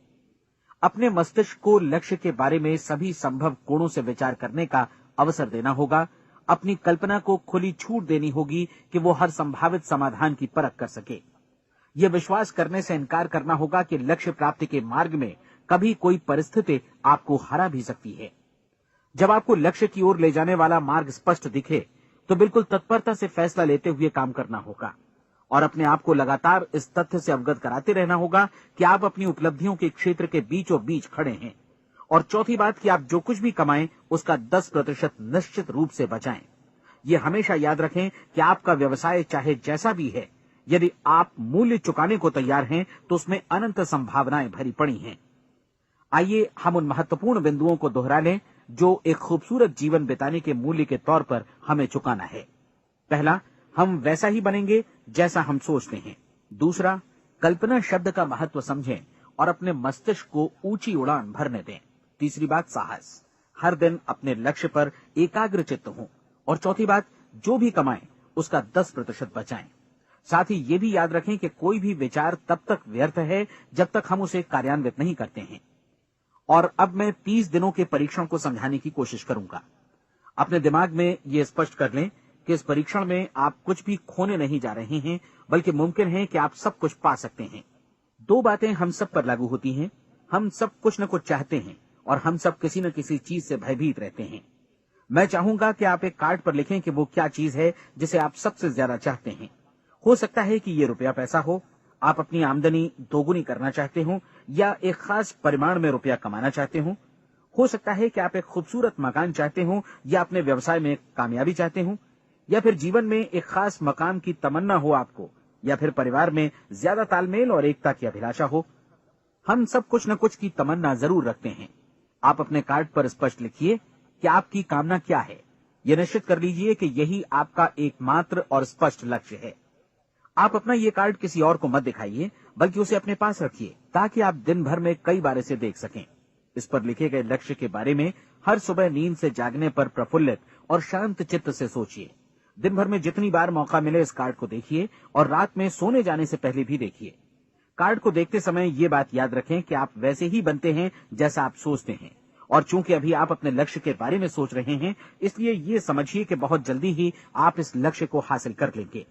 Speaker 2: अपने मस्तिष्क को लक्ष्य के बारे में सभी संभव कोणों से विचार करने का अवसर देना होगा। अपनी कल्पना को खुली छूट देनी होगी कि वो हर संभावित समाधान की परख कर सके। ये विश्वास करने से इनकार करना होगा कि लक्ष्य प्राप्ति के मार्ग में कभी कोई परिस्थिति आपको हरा भी सकती है। जब आपको लक्ष्य की ओर ले जाने वाला मार्ग स्पष्ट दिखे तो बिल्कुल तत्परता से फैसला लेते हुए काम करना होगा और अपने आप को लगातार इस तथ्य से अवगत कराते रहना होगा कि आप अपनी उपलब्धियों के क्षेत्र के बीचों बीच खड़े हैं। और चौथी बात कि आप जो कुछ भी कमाएं उसका 10% निश्चित रूप से बचाएं। ये हमेशा याद रखें कि आपका व्यवसाय चाहे जैसा भी है, यदि आप मूल्य चुकाने को तैयार हैं तो उसमें अनंत संभावनाएं भरी पड़ी हैं। आइए हम उन महत्वपूर्ण बिंदुओं को दोहरा लें जो एक खूबसूरत जीवन बिताने के मूल्य के तौर पर हमें चुकाना है। पहला, हम वैसा ही बनेंगे जैसा हम सोचते हैं। दूसरा, कल्पना शब्द का महत्व समझें और अपने मस्तिष्क को ऊंची उड़ान भरने दें। तीसरी बात, साहस, हर दिन अपने लक्ष्य पर एकाग्र चित्त हों। और चौथी बात, जो भी कमाएं उसका 10% बचाएं। साथ ही ये भी याद रखें कि कोई भी विचार तब तक व्यर्थ है जब तक हम उसे कार्यान्वित नहीं करते हैं। और अब मैं 30 दिनों के परीक्षण को समझाने की कोशिश करूंगा। अपने दिमाग में ये स्पष्ट कर लें कि इस परीक्षण में आप कुछ भी खोने नहीं जा रहे हैं, बल्कि मुमकिन है कि आप सब कुछ पा सकते हैं। 2 बातें हम सब पर लागू होती हैं। हम सब कुछ न कुछ चाहते हैं और हम सब किसी न किसी चीज से भयभीत रहते हैं। मैं चाहूंगा कि आप एक कार्ड पर लिखें कि वो क्या चीज है जिसे आप सबसे ज्यादा चाहते हैं। हो सकता है कि ये रुपया पैसा हो, आप अपनी आमदनी दोगुनी करना चाहते हो, या एक खास परिमाण में रुपया कमाना चाहते हो सकता है कि आप एक खूबसूरत मकान चाहते हो, या अपने व्यवसाय में कामयाबी चाहते हो, या फिर जीवन में एक खास मकाम की तमन्ना हो आपको, या फिर परिवार में ज्यादा तालमेल और एकता की अभिलाषा हो। हम सब कुछ न कुछ की तमन्ना जरूर रखते हैं। आप अपने कार्ड पर स्पष्ट लिखिए कि आपकी कामना क्या है। यह निश्चित कर लीजिए कि यही आपका एकमात्र और स्पष्ट लक्ष्य है। आप अपना ये कार्ड किसी और को मत दिखाइए, बल्कि उसे अपने पास रखिए, ताकि आप दिन भर में कई बार इसे देख सकें। इस पर लिखे गए लक्ष्य के बारे में हर सुबह नींद से जागने पर प्रफुल्लित और शांत चित्त से सोचिए। दिन भर में जितनी बार मौका मिले इस कार्ड को देखिए, और रात में सोने जाने से पहले भी देखिए। कार्ड को देखते समय ये बात याद रखें कि आप वैसे ही बनते हैं जैसा आप सोचते हैं, और चूंकि अभी आप अपने लक्ष्य के बारे में सोच रहे हैं, इसलिए ये समझिए कि बहुत जल्दी ही आप इस लक्ष्य को हासिल कर लेंगे।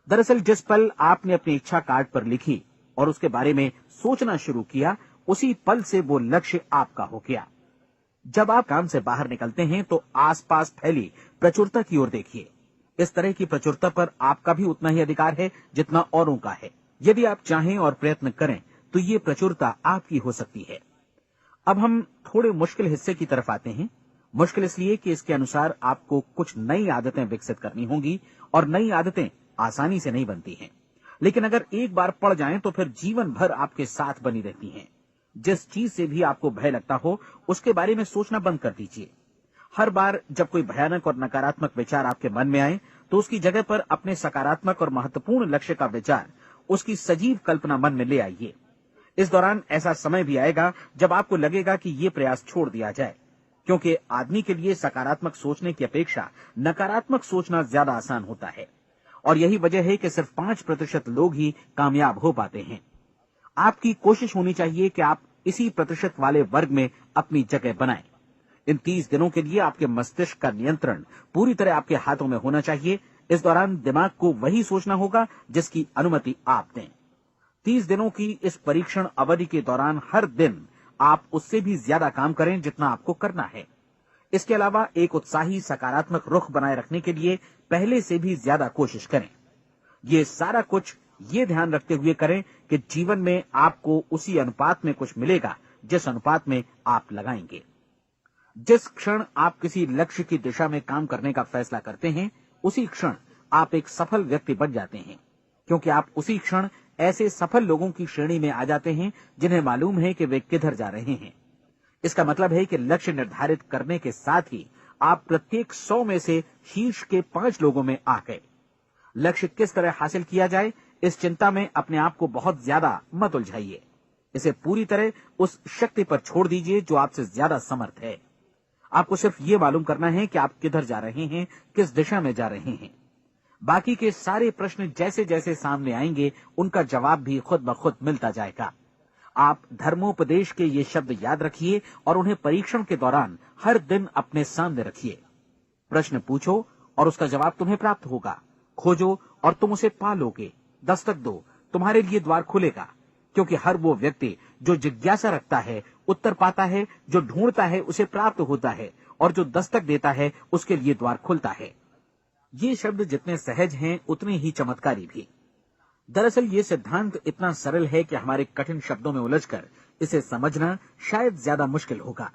Speaker 2: दरअसल जिस पल आपने अपनी इच्छा कार्ड पर लिखी और उसके बारे में सोचना शुरू किया, उसी पल से वो लक्ष्य आपका हो गया। जब आप काम से बाहर निकलते हैं तो आसपास फैली प्रचुरता की ओर देखिए। इस तरह की प्रचुरता पर आपका भी उतना ही अधिकार है जितना औरों का है। यदि आप चाहें और प्रयत्न करें तो ये प्रचुरता आपकी हो सकती है। अब हम थोड़े मुश्किल हिस्से की तरफ आते हैं। मुश्किल इसलिए कि इसके अनुसार आपको कुछ नई आदतें विकसित करनी होंगी, और नई आदतें आसानी से नहीं बनती हैं, लेकिन अगर एक बार पड़ जाएं तो फिर जीवन भर आपके साथ बनी रहती हैं। जिस चीज से भी आपको भय लगता हो, उसके बारे में सोचना बंद कर दीजिए। हर बार जब कोई भयानक और नकारात्मक विचार आपके मन में आए, तो उसकी जगह पर अपने सकारात्मक और महत्वपूर्ण लक्ष्य का विचार, उसकी सजीव कल्पना मन में ले आइए। इस दौरान ऐसा समय भी आएगा जब आपको लगेगा कि ये प्रयास छोड़ दिया जाए, क्योंकि आदमी के लिए सकारात्मक सोचने की अपेक्षा नकारात्मक सोचना ज्यादा आसान होता है। और यही वजह है कि सिर्फ 5% लोग ही कामयाब हो पाते हैं। आपकी कोशिश होनी चाहिए कि आप इसी प्रतिशत वाले वर्ग में अपनी जगह बनाएं। इन 30 दिनों के लिए आपके मस्तिष्क का नियंत्रण पूरी तरह आपके हाथों में होना चाहिए। इस दौरान दिमाग को वही सोचना होगा जिसकी अनुमति आप दें। 30 दिनों की इस परीक्षण अवधि के दौरान हर दिन आप उससे भी ज्यादा काम करें जितना आपको करना है। इसके अलावा एक उत्साही सकारात्मक रुख बनाए रखने के लिए पहले से भी ज्यादा कोशिश करें। ये सारा कुछ ये ध्यान रखते हुए करें कि जीवन में आपको उसी अनुपात में कुछ मिलेगा जिस अनुपात में आप लगाएंगे। जिस क्षण आप किसी लक्ष्य की दिशा में काम करने का फैसला करते हैं, उसी क्षण आप एक सफल व्यक्ति बन जाते हैं, क्योंकि आप उसी क्षण ऐसे सफल लोगों की श्रेणी में आ जाते हैं जिन्हें मालूम है कि वे किधर जा रहे हैं। इसका मतलब है कि लक्ष्य निर्धारित करने के साथ ही आप प्रत्येक 100 में से शीर्ष के 5 लोगों में आ गए। लक्ष्य किस तरह हासिल किया जाए, इस चिंता में अपने आप को बहुत ज्यादा मत उलझाइए। इसे पूरी तरह उस शक्ति पर छोड़ दीजिए जो आपसे ज्यादा समर्थ है। आपको सिर्फ ये मालूम करना है कि आप किधर जा रहे हैं, किस दिशा में जा रहे हैं। बाकी के सारे प्रश्न जैसे जैसे सामने आएंगे, उनका जवाब भी खुद ब खुद मिलता जाएगा। आप धर्मोपदेश के ये शब्द याद रखिए और उन्हें परीक्षण के दौरान हर दिन अपने सामने रखिए। प्रश्न पूछो और उसका जवाब तुम्हें प्राप्त होगा। खोजो और तुम उसे पा लोगे। दस्तक दो, तुम्हारे लिए द्वार खुलेगा, क्योंकि हर वो व्यक्ति जो जिज्ञासा रखता है उत्तर पाता है, जो ढूंढता है उसे प्राप्त होता है, और जो दस्तक देता है उसके लिए द्वार खुलता है। ये शब्द जितने सहज हैं उतने ही चमत्कारी भी। दरअसल ये सिद्धांत इतना सरल है कि हमारे कठिन शब्दों में उलझकर इसे समझना शायद ज्यादा मुश्किल होगा।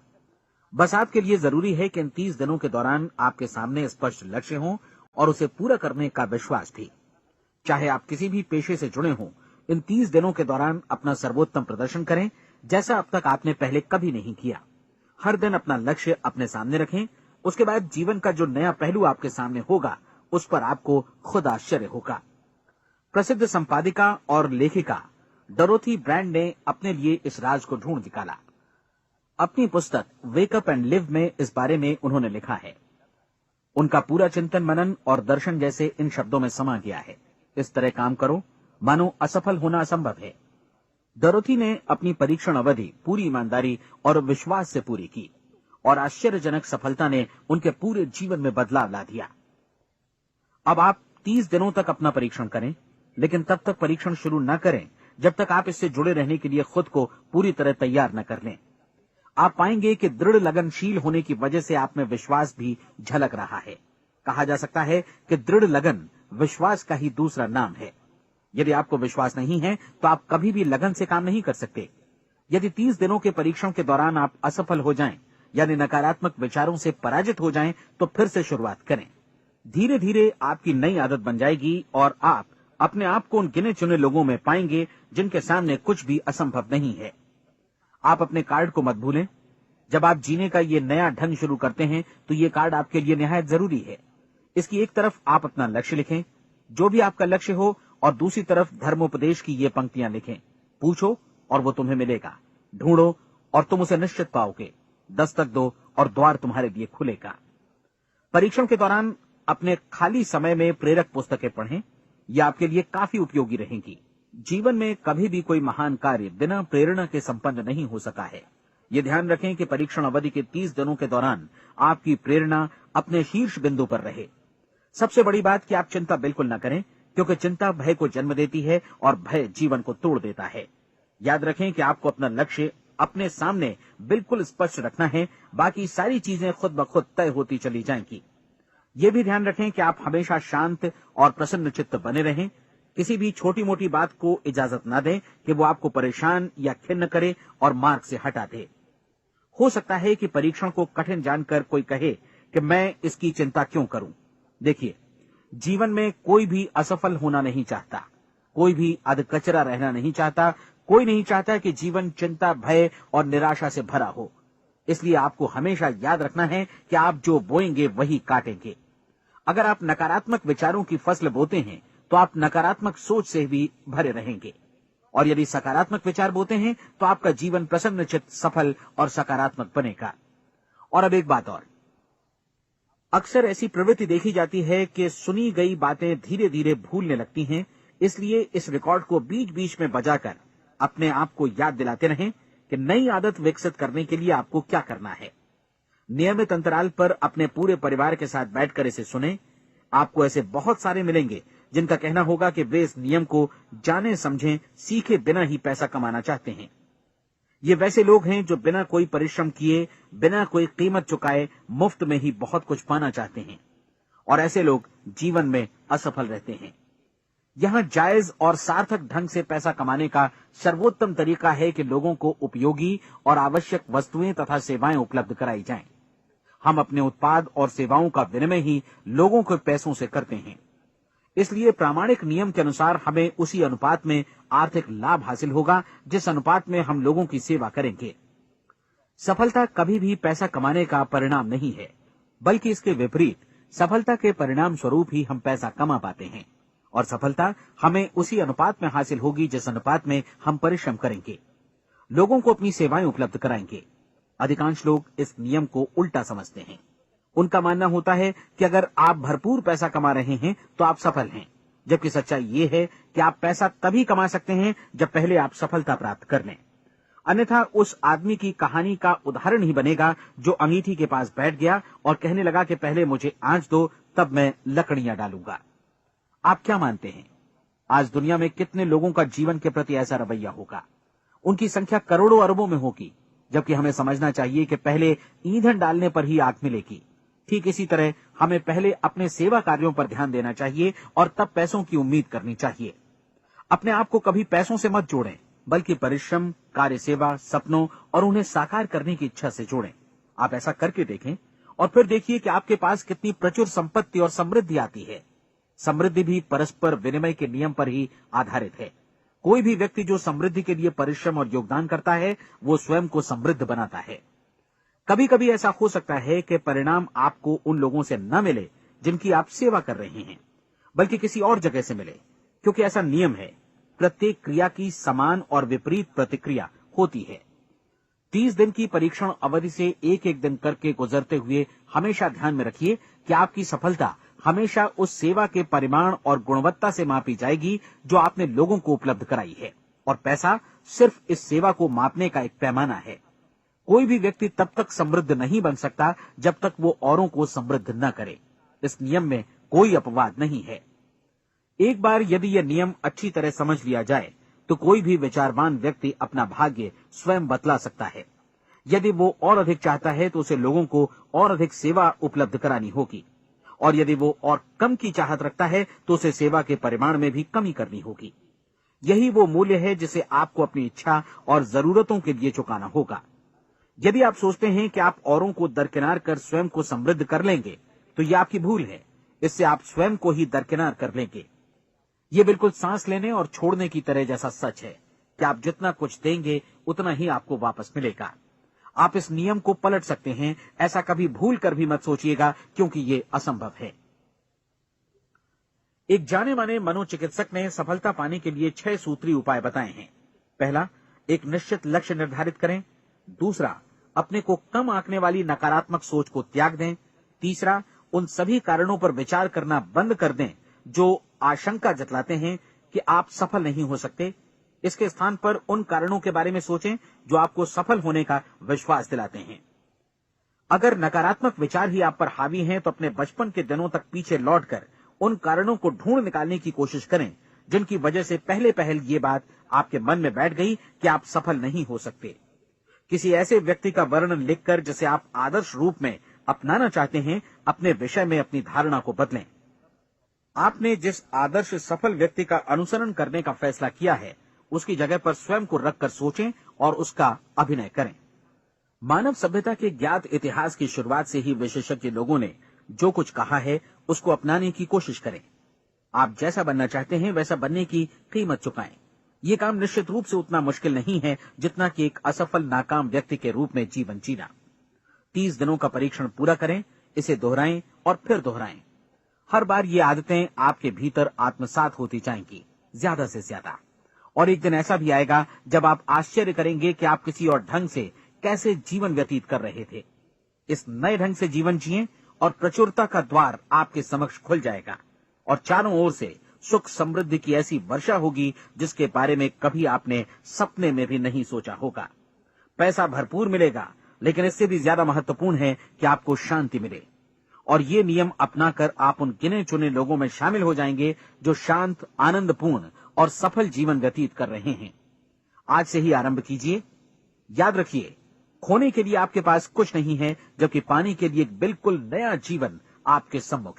Speaker 2: बस आपके लिए जरूरी है कि इन 30 दिनों के दौरान आपके सामने स्पष्ट लक्ष्य हो और उसे पूरा करने का विश्वास भी। चाहे आप किसी भी पेशे से जुड़े हों, इन 30 दिनों के दौरान अपना सर्वोत्तम प्रदर्शन करें, जैसा अब तक आपने पहले कभी नहीं किया। हर दिन अपना लक्ष्य अपने सामने रखें। उसके बाद जीवन का जो नया पहलू आपके सामने होगा, उस पर आपको खुद आश्चर्य होगा। प्रसिद्ध संपादिका और लेखिका डोरोथी ब्रैंड ने अपने लिए इस राज को ढूंढ निकाला। अपनी पुस्तक वेक अप एंड लिव में इस बारे में उन्होंने लिखा है। उनका पूरा चिंतन मनन और दर्शन जैसे इन शब्दों में समा गया है। इस तरह काम करो मानो असफल होना असंभव है। डोरोथी ने अपनी परीक्षण अवधि पूरी ईमानदारी और विश्वास से पूरी की और आश्चर्यजनक सफलता ने उनके पूरे जीवन में बदलाव ला दिया। अब आप 30 दिनों तक अपना परीक्षण करें, लेकिन तब तक परीक्षण शुरू न करें जब तक आप इससे जुड़े रहने के लिए खुद को पूरी तरह तैयार न कर लें। आप पाएंगे कि दृढ़ लगनशील होने की वजह से आप में विश्वास भी झलक रहा है। कहा जा सकता है कि दृढ़ लगन विश्वास का ही दूसरा नाम है। यदि आपको विश्वास नहीं है तो आप कभी भी लगन से काम नहीं कर सकते। यदि 30 दिनों के परीक्षण के दौरान आप असफल हो जाएं, यानी नकारात्मक विचारों से पराजित हो जाएं, तो फिर से शुरुआत करें। धीरे धीरे आपकी नई आदत बन जाएगी और आप अपने आप को उन गिने चुने लोगों में पाएंगे जिनके सामने कुछ भी असंभव नहीं है। आप अपने कार्ड को मत भूलें। जब आप जीने का ये नया ढंग शुरू करते हैं तो ये कार्ड आपके लिए निहायत जरूरी है। इसकी एक तरफ आप अपना लक्ष्य लिखें, जो भी आपका लक्ष्य हो, और दूसरी तरफ धर्मोपदेश की ये पंक्तियां लिखें। पूछो और वो तुम्हें मिलेगा, ढूंढो और तुम उसे निश्चित पाओगे, दस्तक दो और द्वार तुम्हारे लिए खुलेगा। परीक्षण के दौरान अपने खाली समय में प्रेरक पुस्तकें पढ़ें। ये आपके लिए काफी उपयोगी रहेंगी। जीवन में कभी भी कोई महान कार्य बिना प्रेरणा के संपन्न नहीं हो सका है। ये ध्यान रखें कि परीक्षण अवधि के 30 दिनों के दौरान आपकी प्रेरणा अपने शीर्ष बिंदु पर रहे। सबसे बड़ी बात कि आप चिंता बिल्कुल न करें, क्योंकि चिंता भय को जन्म देती है और भय जीवन को तोड़ देता है। याद रखें कि आपको अपना लक्ष्य अपने सामने बिल्कुल स्पष्ट रखना है, बाकी सारी चीजें खुद ब खुद तय होती चली जाएंगी। ये भी ध्यान रखें कि आप हमेशा शांत और प्रसन्न चित्त बने रहें। किसी भी छोटी मोटी बात को इजाजत न दें कि वो आपको परेशान या खिन्न करे और मार्ग से हटा दे। हो सकता है कि परीक्षण को कठिन जानकर कोई कहे कि मैं इसकी चिंता क्यों करूं। देखिए, जीवन में कोई भी असफल होना नहीं चाहता, कोई भी अधकचरा रहना नहीं चाहता, कोई नहीं चाहता कि जीवन चिंता, भय और निराशा से भरा हो। इसलिए आपको हमेशा याद रखना है कि आप जो बोएंगे वही काटेंगे। अगर आप नकारात्मक विचारों की फसल बोते हैं तो आप नकारात्मक सोच से भी भरे रहेंगे, और यदि सकारात्मक विचार बोते हैं तो आपका जीवन प्रसन्नचित्त, सफल और सकारात्मक बनेगा। और अब एक बात और, अक्सर ऐसी प्रवृत्ति देखी जाती है कि सुनी गई बातें धीरे धीरे भूलने लगती हैं। इसलिए इस रिकॉर्ड को बीच बीच में बजाकर अपने आप को याद दिलाते रहें कि नई आदत विकसित करने के लिए आपको क्या करना है। नियमित अंतराल पर अपने पूरे परिवार के साथ बैठकर इसे सुनें। आपको ऐसे बहुत सारे मिलेंगे जिनका कहना होगा कि वे इस नियम को जाने समझे सीखे बिना ही पैसा कमाना चाहते हैं। ये वैसे लोग हैं जो बिना कोई परिश्रम किए, बिना कोई कीमत चुकाए मुफ्त में ही बहुत कुछ पाना चाहते हैं, और ऐसे लोग जीवन में असफल रहते हैं। यहां जायज और सार्थक ढंग से पैसा कमाने का सर्वोत्तम तरीका है कि लोगों को उपयोगी और आवश्यक वस्तुएं तथा सेवाएं उपलब्ध कराई जाएं। हम अपने उत्पाद और सेवाओं का विनिमय ही लोगों के पैसों से करते हैं। इसलिए प्रामाणिक नियम के अनुसार हमें उसी अनुपात में आर्थिक लाभ हासिल होगा जिस अनुपात में हम लोगों की सेवा करेंगे। सफलता कभी भी पैसा कमाने का परिणाम नहीं है, बल्कि इसके विपरीत सफलता के परिणाम स्वरूप ही हम पैसा कमा पाते हैं, और सफलता हमें उसी अनुपात में हासिल होगी जिस अनुपात में हम परिश्रम करेंगे, लोगों को अपनी सेवाएं उपलब्ध कराएंगे। अधिकांश लोग इस नियम को उल्टा समझते हैं। उनका मानना होता है कि अगर आप भरपूर पैसा कमा रहे हैं तो आप सफल हैं, जबकि सच्चाई ये है कि आप पैसा तभी कमा सकते हैं जब पहले आप सफलता प्राप्त कर लें। अन्यथा उस आदमी की कहानी का उदाहरण ही बनेगा जो अंगीठी के पास बैठ गया और कहने लगा कि पहले मुझे आंच दो, तब मैं लकड़ियां डालूंगा। आप क्या मानते हैं, आज दुनिया में कितने लोगों का जीवन के प्रति ऐसा रवैया होगा? उनकी संख्या करोड़ों अरबों में होगी, जबकि हमें समझना चाहिए कि पहले ईंधन डालने पर ही आग मिलेगी। ठीक इसी तरह हमें पहले अपने सेवा कार्यों पर ध्यान देना चाहिए और तब पैसों की उम्मीद करनी चाहिए। अपने आप को कभी पैसों से मत जोड़ें, बल्कि परिश्रम, कार्य सेवा, सपनों और उन्हें साकार करने की इच्छा से जोड़ें। आप ऐसा करके देखें और फिर देखिए कि आपके पास कितनी प्रचुर संपत्ति और समृद्धि आती है। समृद्धि भी परस्पर विनिमय के नियम पर ही आधारित है। कोई भी व्यक्ति जो समृद्धि के लिए परिश्रम और योगदान करता है, वो स्वयं को समृद्ध बनाता है। कभी कभी ऐसा हो सकता है कि परिणाम आपको उन लोगों से न मिले जिनकी आप सेवा कर रहे हैं, बल्कि किसी और जगह से मिले, क्योंकि ऐसा नियम है, प्रत्येक क्रिया की समान और विपरीत प्रतिक्रिया होती है। 30 दिन की परीक्षण अवधि से एक एक दिन करके गुजरते हुए हमेशा ध्यान में रखिए कि आपकी सफलता हमेशा उस सेवा के परिमाण और गुणवत्ता से मापी जाएगी जो आपने लोगों को उपलब्ध कराई है, और पैसा सिर्फ इस सेवा को मापने का एक पैमाना है। कोई भी व्यक्ति तब तक समृद्ध नहीं बन सकता जब तक वो औरों को समृद्ध न करे। इस नियम में कोई अपवाद नहीं है। एक बार यदि यह नियम अच्छी तरह समझ लिया जाए तो कोई भी विचारवान व्यक्ति अपना भाग्य स्वयं बतला सकता है। यदि वो और अधिक चाहता है तो उसे लोगों को और अधिक सेवा उपलब्ध करानी होगी, और यदि वो और कम की चाहत रखता है तो उसे सेवा के परिमाण में भी कमी करनी होगी। यही वो मूल्य है जिसे आपको अपनी इच्छा और जरूरतों के लिए चुकाना होगा। यदि आप सोचते हैं कि आप औरों को दरकिनार कर स्वयं को समृद्ध कर लेंगे तो यह आपकी भूल है। इससे आप स्वयं को ही दरकिनार कर लेंगे। ये बिल्कुल सांस लेने और छोड़ने की तरह जैसा सच है कि आप जितना कुछ देंगे उतना ही आपको वापस मिलेगा। आप इस नियम को पलट सकते हैं, ऐसा कभी भूल कर भी मत सोचिएगा, क्योंकि ये असंभव है। एक जाने माने मनोचिकित्सक ने सफलता पाने के लिए 6 सूत्री उपाय बताए हैं। पहला, एक निश्चित लक्ष्य निर्धारित करें। दूसरा, अपने को कम आंकने वाली नकारात्मक सोच को त्याग दें। तीसरा, उन सभी कारणों पर विचार करना बंद कर दें जो आशंका जतलाते हैं कि आप सफल नहीं हो सकते। इसके स्थान पर उन कारणों के बारे में सोचें जो आपको सफल होने का विश्वास दिलाते हैं। अगर नकारात्मक विचार ही आप पर हावी हैं तो अपने बचपन के दिनों तक पीछे लौटकर उन कारणों को ढूंढ निकालने की कोशिश करें जिनकी वजह से पहले पहल ये बात आपके मन में बैठ गई कि आप सफल नहीं हो सकते। किसी ऐसे व्यक्ति का वर्णन लिखकर जिसे आप आदर्श रूप में अपनाना चाहते हैं, अपने विषय में अपनी धारणा को बदलें। आपने जिस आदर्श सफल व्यक्ति का अनुसरण करने का फैसला किया है उसकी जगह पर स्वयं को रखकर सोचें और उसका अभिनय करें। मानव सभ्यता के ज्ञात इतिहास की शुरुआत से ही विशेषज्ञ लोगों ने जो कुछ कहा है उसको अपनाने की कोशिश करें। आप जैसा बनना चाहते हैं वैसा बनने की कीमत चुकाएं। ये काम निश्चित रूप से उतना मुश्किल नहीं है जितना कि एक असफल नाकाम व्यक्ति के रूप में जीवन जीना। 30 दिनों का परीक्षण पूरा करें, इसे दोहराएं और फिर दोहराएं। हर बार ये आदतें आपके भीतर आत्मसात होती जाएंगी, ज्यादा से ज्यादा। और एक दिन ऐसा भी आएगा जब आप आश्चर्य करेंगे कि आप किसी और ढंग से कैसे जीवन व्यतीत कर रहे थे। इस नए ढंग से जीवन जिएं और प्रचुरता का द्वार आपके समक्ष खुल जाएगा और चारों ओर से सुख समृद्धि की ऐसी वर्षा होगी जिसके बारे में कभी आपने सपने में भी नहीं सोचा होगा। पैसा भरपूर मिलेगा, लेकिन इससे भी ज्यादा महत्वपूर्ण है कि आपको शांति मिले। और ये नियम अपनाकर आप उन गिने चुने लोगों में शामिल हो जाएंगे जो शांत, आनंदपूर्ण और सफल जीवन व्यतीत कर रहे हैं। आज से ही आरंभ कीजिए। याद रखिए, खोने के लिए आपके पास कुछ नहीं है, जबकि पाने के लिए एक बिल्कुल नया जीवन आपके सम्मुख